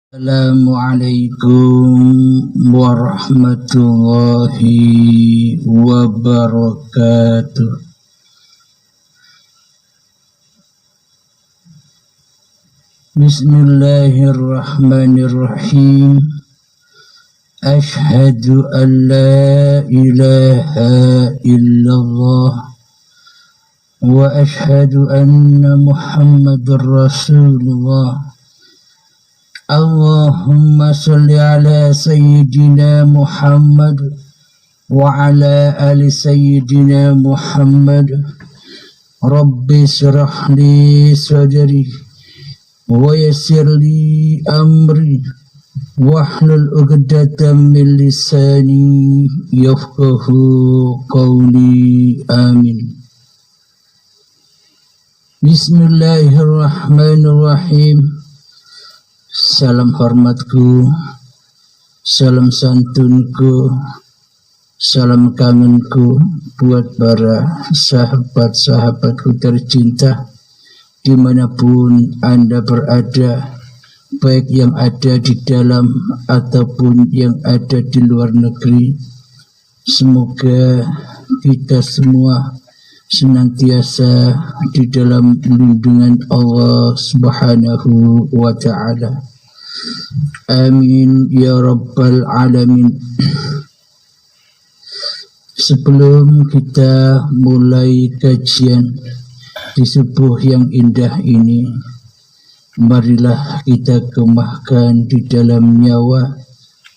Assalamualaikum warahmatullahi wabarakatuh. Bismillahirrahmanirrahim. Ashhadu an la ilaha illallah wa ashhadu anna Muhammadar Rasulullah. Allahumma salli ala Sayyidina Muhammad wa ala ali Sayyidina Muhammad. Rabbi syrah li sadri wa yassir li amri wahlul 'uqdatam min lisani yafqahu qawli. Amin. Bismillahirrahmanirrahim. Salam hormatku, salam santunku, salam kangenku buat para sahabat-sahabatku tercinta dimanapun Anda berada, baik yang ada di dalam ataupun yang ada di luar negeri. Semoga kita semua senantiasa di dalam lindungan Allah Subhanahu wa ta'ala. Amin ya rabbal alamin. Sebelum kita mulai kajian di subuh yang indah ini, marilah kita kemahkan di dalam nyawa,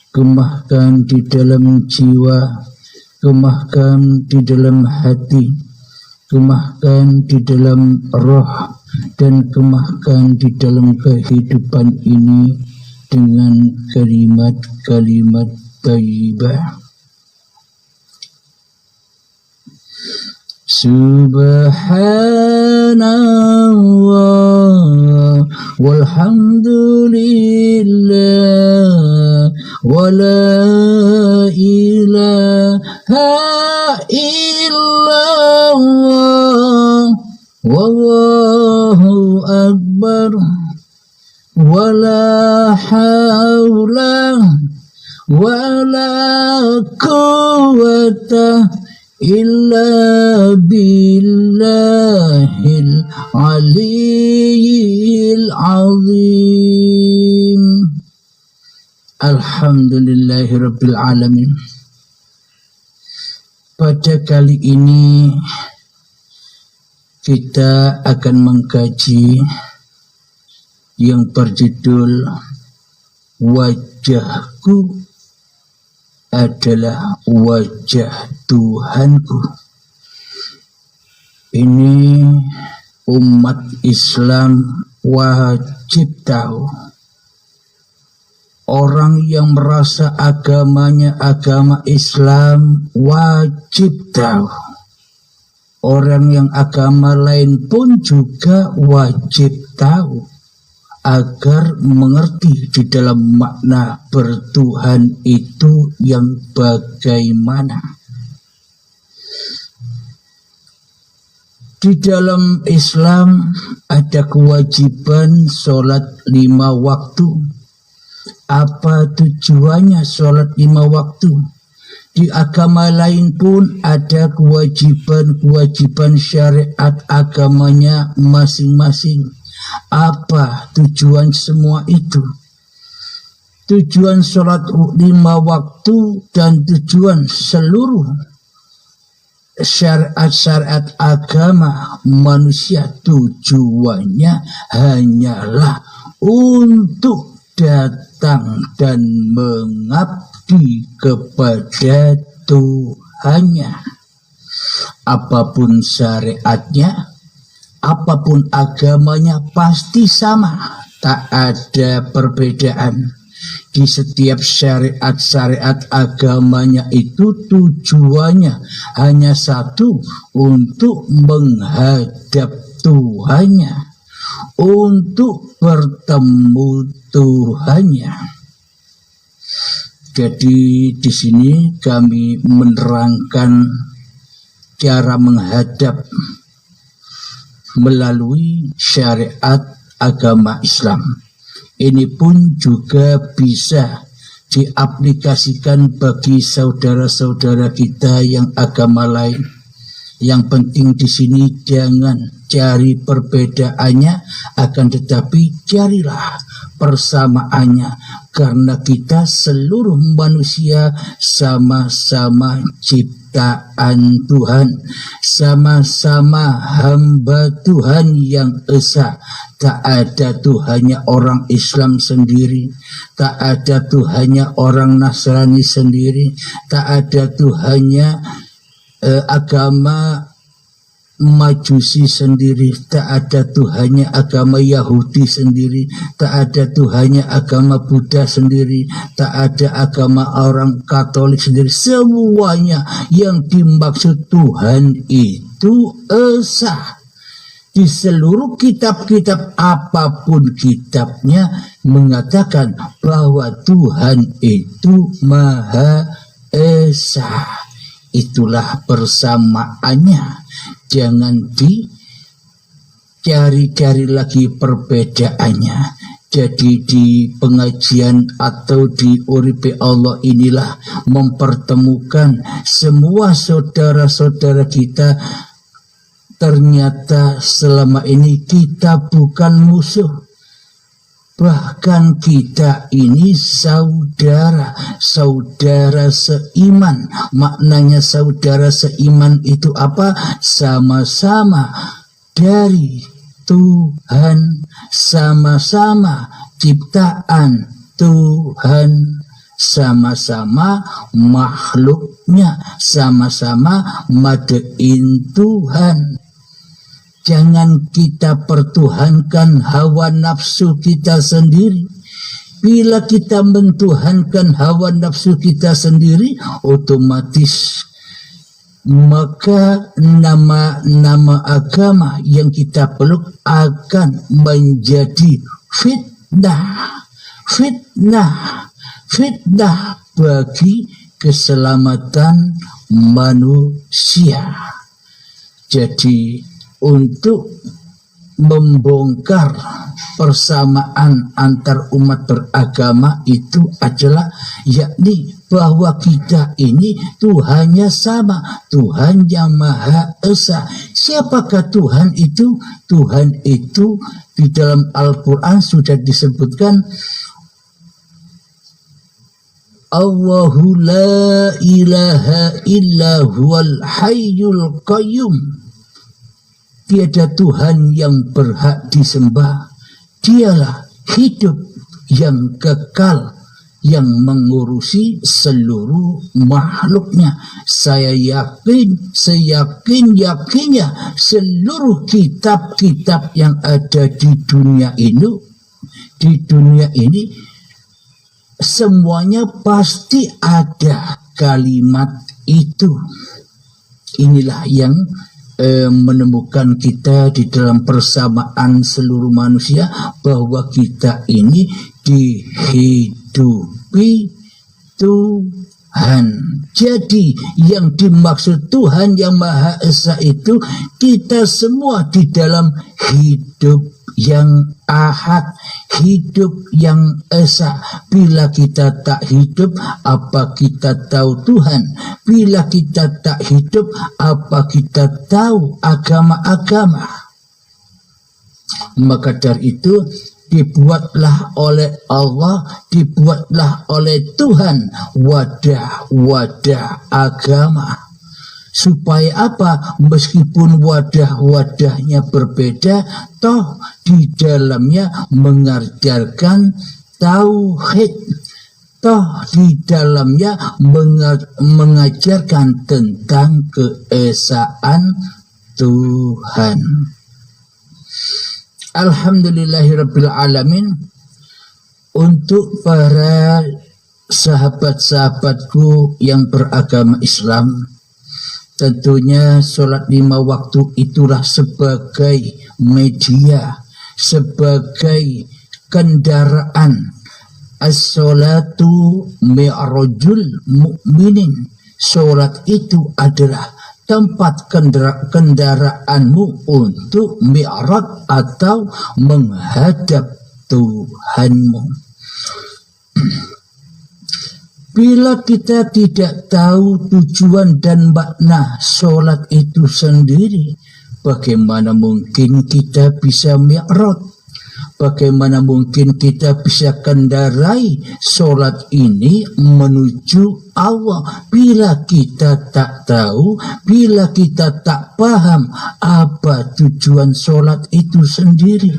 kemahkan di dalam jiwa, kemahkan di dalam hati, kemahkan di dalam roh, dan kemahkan di dalam kehidupan ini dengan kalimat-kalimat thayyibah. Subhanallah walhamdulillah wa la ilaha illallah wallahu akbar wa la hawla wa la quwwata illa billahil aliyyil azim. Alhamdulillahi rabbil alamin. Pada kali ini kita akan mengkaji yang berjudul Wajahku adalah wajah Tuhanku. Ini umat Islam wajib tahu. Orang yang merasa agamanya agama Islam wajib tahu. Orang yang agama lain pun juga wajib tahu, agar mengerti di dalam makna bertuhan itu yang bagaimana. Di dalam Islam ada kewajiban sholat 5 waktu. Apa tujuannya sholat 5 waktu? Di agama lain pun ada kewajiban-kewajiban syariat agamanya masing-masing. Apa tujuan semua itu? Tujuan sholat 5 waktu dan tujuan seluruh syariat-syariat agama manusia, tujuannya hanyalah untuk datang dan mengabdi kepada Tuhannya. Apapun syariatnya, apapun agamanya pasti sama, tak ada perbedaan. Di setiap syariat-syariat agamanya itu tujuannya hanya satu, untuk menghadap Tuhannya, untuk bertemu Tuhannya. Jadi di sini kami menerangkan cara menghadap melalui syariat agama Islam. Ini pun juga bisa diaplikasikan bagi saudara-saudara kita yang agama lain. Yang penting di sini jangan cari perbedaannya, akan tetapi carilah persamaannya, karena kita seluruh manusia sama-sama ciptaan Tuhan, sama-sama hamba Tuhan yang esa. Tak ada Tuhannya orang Islam sendiri, tak ada Tuhannya orang Nasrani sendiri, tak ada Tuhannya agama Majusi sendiri, tak ada Tuhannya agama Yahudi sendiri, tak ada Tuhannya agama Buddha sendiri, tak ada agama orang Katolik sendiri. Semuanya yang dimaksud Tuhan itu esa. Di seluruh kitab-kitab apapun kitabnya mengatakan bahwa Tuhan itu Maha Esa. Itulah persamaannya. Jangan dicari-cari lagi perbedaannya. Jadi di pengajian atau di Uripe Allah inilah mempertemukan semua saudara-saudara kita. Ternyata selama ini kita bukan musuh. Bahkan kita ini saudara seiman. Maknanya saudara seiman itu apa? Sama-sama dari Tuhan, sama-sama ciptaan Tuhan, sama-sama makhluknya, sama-sama madein Tuhan. Jangan kita pertuhankan hawa nafsu kita sendiri. Bila kita mentuhankan hawa nafsu kita sendiri, otomatis maka nama-nama agama yang kita peluk akan menjadi fitnah bagi keselamatan manusia. Jadi untuk membongkar persamaan antar umat beragama itu adalah yakni bahwa kita ini Tuhannya sama, Tuhan yang Maha Esa. Siapakah Tuhan itu? Tuhan itu di dalam Al-Quran sudah disebutkan, Allahu la ilaha illa huwal hayyul qayyum. Tiada Tuhan yang berhak disembah. Dialah hidup yang kekal, yang mengurusi seluruh makhluknya. Saya yakin, seyakin-yakinnya seluruh kitab-kitab yang ada di dunia ini semuanya pasti ada kalimat itu. Inilah yang menemukan kita di dalam persamaan seluruh manusia, bahwa kita ini dihidupi Tuhan. Jadi yang dimaksud Tuhan yang Maha Esa itu kita semua di dalam hidup yang ahad, hidup yang esa. Bila kita tak hidup, apa kita tahu Tuhan? Bila kita tak hidup, apa kita tahu agama-agama? Maka dari itu dibuatlah oleh Allah, dibuatlah oleh Tuhan wadah-wadah agama. Supaya apa? Meskipun wadah-wadahnya berbeda, toh di dalamnya mengajarkan tauhid, toh di dalamnya mengajarkan tentang keesaan Tuhan. Alhamdulillahirabbil alamin. Untuk para sahabat-sahabatku yang beragama Islam, tentunya sholat 5 waktu itulah sebagai media, sebagai kendaraan. As-sholatu mi'rajul mu'minin. Sholat itu adalah tempat kendaraanmu untuk mi'raj atau menghadap Tuhanmu. Bila kita tidak tahu tujuan dan makna sholat itu sendiri, bagaimana mungkin kita bisa mi'raj? Bagaimana mungkin kita bisa kendarai sholat ini menuju Allah bila kita tak tahu, bila kita tak paham apa tujuan sholat itu sendiri.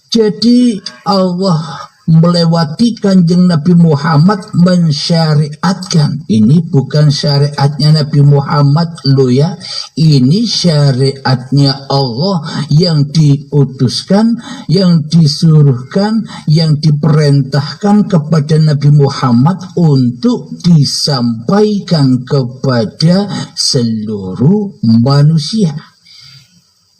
Jadi Allah melewati Kanjeng Nabi Muhammad mensyariatkan. Ini bukan syariatnya Nabi Muhammad loh ya. Ini syariatnya Allah yang diutuskan, yang disuruhkan, yang diperintahkan kepada Nabi Muhammad untuk disampaikan kepada seluruh manusia.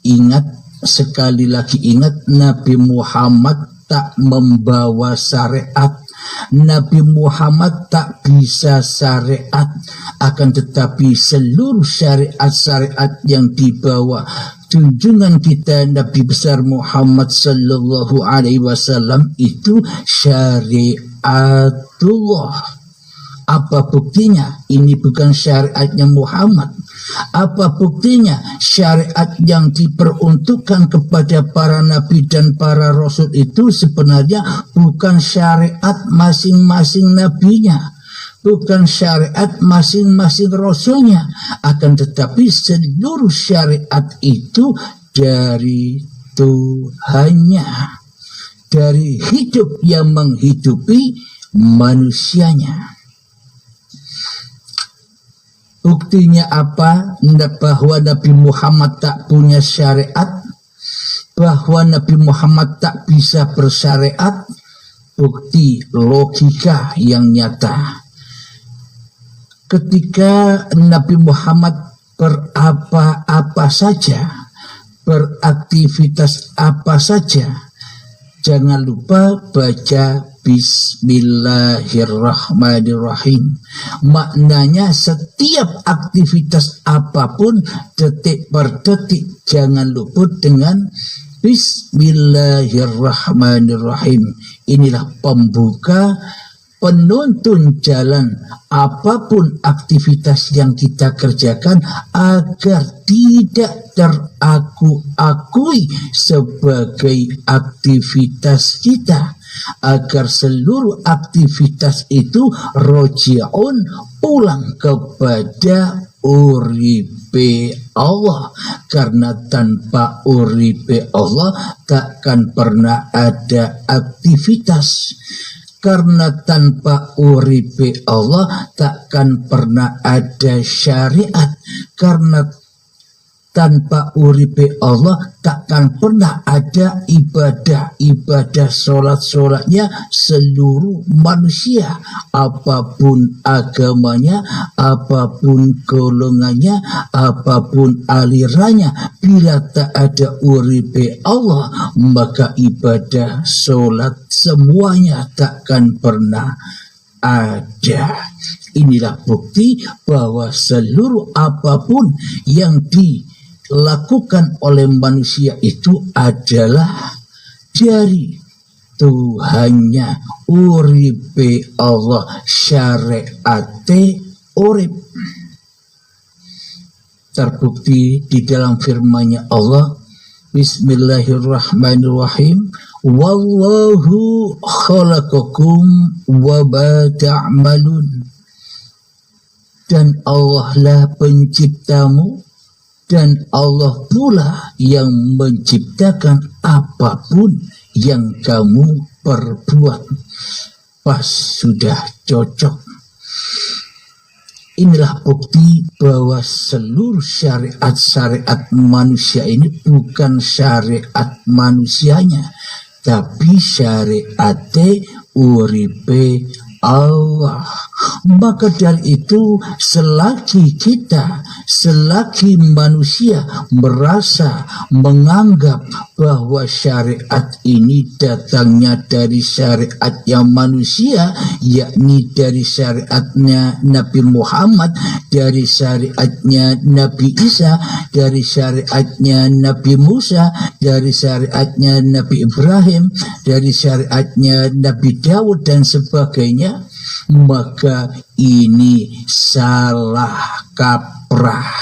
Ingat, sekali lagi ingat, Nabi Muhammad tak membawa syariat. Nabi Muhammad tak bisa syariat, akan tetapi seluruh syariat-syariat yang dibawa junjungan kita Nabi besar Muhammad sallallahu alaihi wasallam itu syariatullah. Apa buktinya? Ini bukan syariatnya Muhammad. Apa buktinya? Syariat yang diperuntukkan kepada para nabi dan para rasul itu sebenarnya bukan syariat masing-masing nabinya, bukan syariat masing-masing rasulnya, akan tetapi seluruh syariat itu dari Tuhannya, dari hidup yang menghidupi manusianya. Buktinya apa? Bahwa Nabi Muhammad tak punya syariat, bahwa Nabi Muhammad tak bisa bersyariat. Bukti logika yang nyata. Ketika Nabi Muhammad berapa-apa saja, beraktivitas apa saja, jangan lupa baca Bismillahirrahmanirrahim. Maknanya setiap aktivitas apapun, detik per detik, jangan luput dengan Bismillahirrahmanirrahim. Inilah pembuka, penuntun jalan apapun aktivitas yang kita kerjakan agar tidak teraku-akui sebagai aktivitas kita, agar seluruh aktivitas itu roji'un, pulang kepada uripe Allah, karena tanpa uripe Allah takkan pernah ada aktivitas. Karena tanpa uripe Allah takkan pernah ada syariat. Karena tanpa uripe Allah takkan pernah ada ibadah sholat-sholatnya seluruh manusia, apapun agamanya, apapun golongannya, apapun alirannya. Bila tak ada uripe Allah, maka ibadah sholat semuanya takkan pernah ada. Inilah bukti bahwa seluruh apapun yang dilakukan oleh manusia itu adalah dari Tuhannya, uripe Allah, syariate urip. Terbukti di dalam firman-Nya Allah, Bismillahirrahmanirrahim, wallahu khalaqakum wa ma ta'malun. Dan Allah lah penciptamu, dan Allah pula yang menciptakan apapun yang kamu perbuat. Pas, sudah cocok. Inilah bukti bahwa seluruh syariat-syariat manusia ini bukan syariat manusianya, tapi syariat uripe Allah. Maka dari itu, selagi kita, selagi manusia merasa, menganggap bahwa syariat ini datangnya dari syariat yang manusia, yakni dari syariatnya Nabi Muhammad, dari syariatnya Nabi Isa, dari syariatnya Nabi Musa, dari syariatnya Nabi Ibrahim, dari syariatnya Nabi Daud dan sebagainya, maka ini salah kaprah,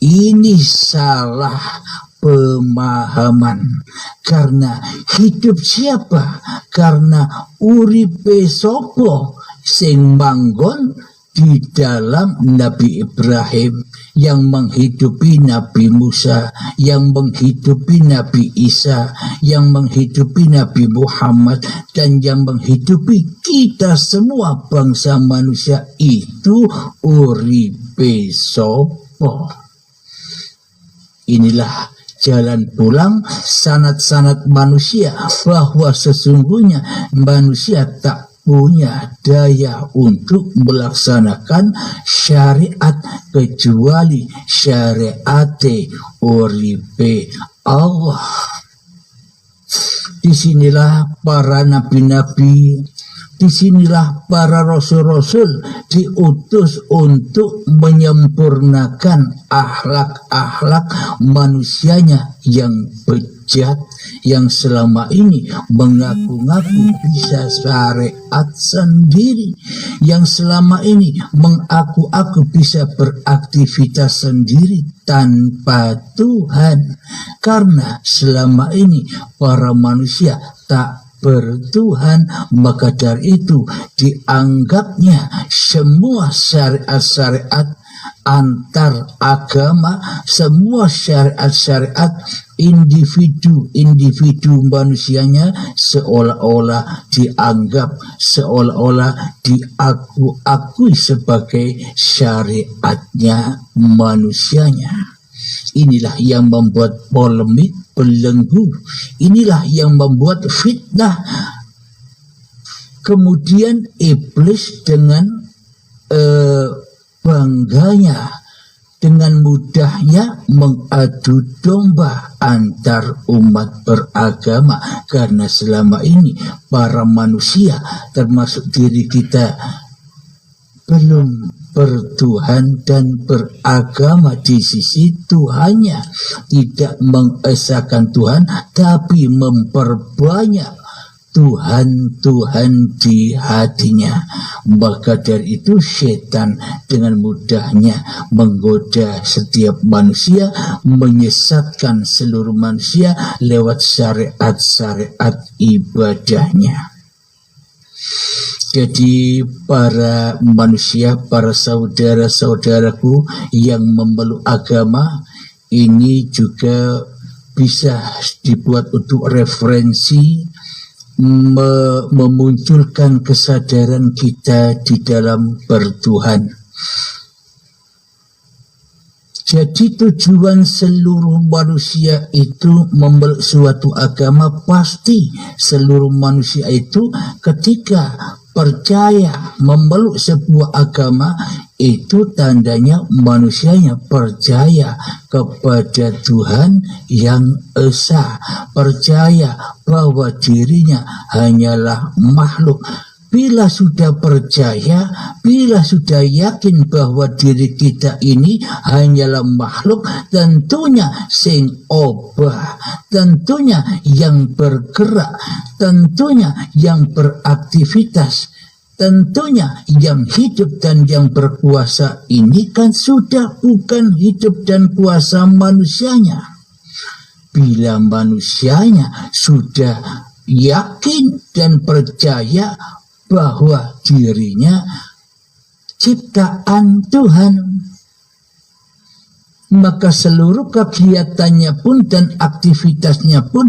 ini salah pemahaman. Karena hidup siapa? Karena uripe sopo sing manggon di dalam Nabi Ibrahim, yang menghidupi Nabi Musa, yang menghidupi Nabi Isa, yang menghidupi Nabi Muhammad, dan yang menghidupi kita semua bangsa manusia, itu uripe sopo. Inilah jalan pulang sanad-sanad manusia, bahwa sesungguhnya manusia tak punya daya untuk melaksanakan syariat kecuali syariat uripe Allah. Disinilah para nabi-nabi, disinilah para rasul-rasul diutus untuk menyempurnakan akhlak-akhlak manusianya yang bejat, yang selama ini mengaku-ngaku bisa syariat sendiri, yang selama ini mengaku-aku bisa beraktivitas sendiri tanpa Tuhan, karena selama ini para manusia tak bertuhan. Maka dari itu dianggapnya semua syariat-syariat antar agama, semua syariat-syariat individu manusianya seolah-olah dianggap, seolah-olah diakui sebagai syariatnya manusianya. Inilah yang membuat polemik, belenggu. Inilah yang membuat fitnah. Kemudian iblis dengan bangganya, dengan mudahnya mengadu domba antar umat beragama, karena selama ini para manusia termasuk diri kita belum bertuhan dan beragama di sisi Tuhannya, tidak mengesahkan Tuhan tapi memperbanyak Tuhan di hatinya. Maka dari itu setan dengan mudahnya menggoda setiap manusia, menyesatkan seluruh manusia lewat syariat-syariat ibadahnya. Jadi para manusia, para saudara-saudaraku yang memeluk agama, ini juga bisa dibuat untuk referensi, memunculkan kesadaran kita di dalam bertuhan. Jadi tujuan seluruh manusia itu memeluk suatu agama, pasti seluruh manusia itu ketika percaya memeluk sebuah agama, itu tandanya manusianya percaya kepada Tuhan yang esa, percaya bahwa dirinya hanyalah makhluk. Bila sudah percaya, bila sudah yakin bahwa diri kita ini hanyalah makhluk, tentunya sing obah, tentunya yang bergerak, tentunya yang beraktivitas, tentunya yang hidup dan yang berkuasa ini kan sudah bukan hidup dan kuasa manusianya. Bila manusianya sudah yakin dan percaya bahwa dirinya ciptaan Tuhan, maka seluruh kegiatannya pun dan aktivitasnya pun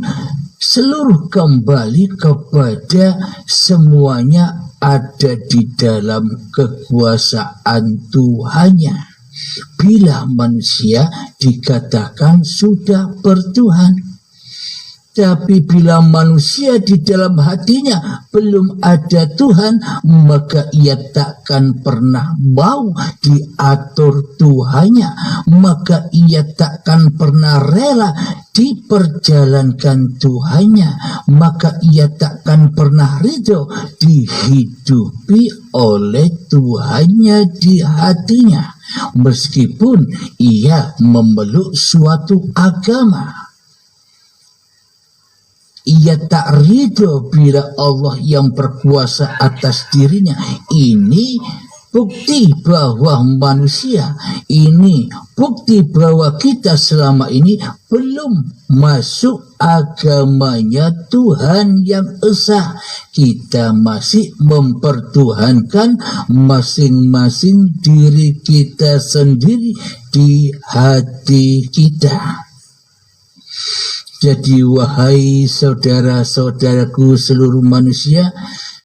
seluruh kembali kepada semuanya ada di dalam kekuasaan Tuhannya. Bila manusia dikatakan sudah bertuhan. Tapi bila manusia di dalam hatinya belum ada Tuhan, maka ia takkan pernah mau diatur Tuhannya, maka ia takkan pernah rela diperjalankan Tuhannya, maka ia takkan pernah ridho dihidupi oleh Tuhannya di hatinya, meskipun ia memeluk suatu agama. Ia tak ridho bila Allah yang berkuasa atas dirinya. Ini bukti bahwa manusia, ini bukti bahwa kita selama ini belum masuk agamanya Tuhan yang esa. Kita masih mempertuhankan masing-masing diri kita sendiri di hati kita. Jadi wahai saudara-saudaraku seluruh manusia,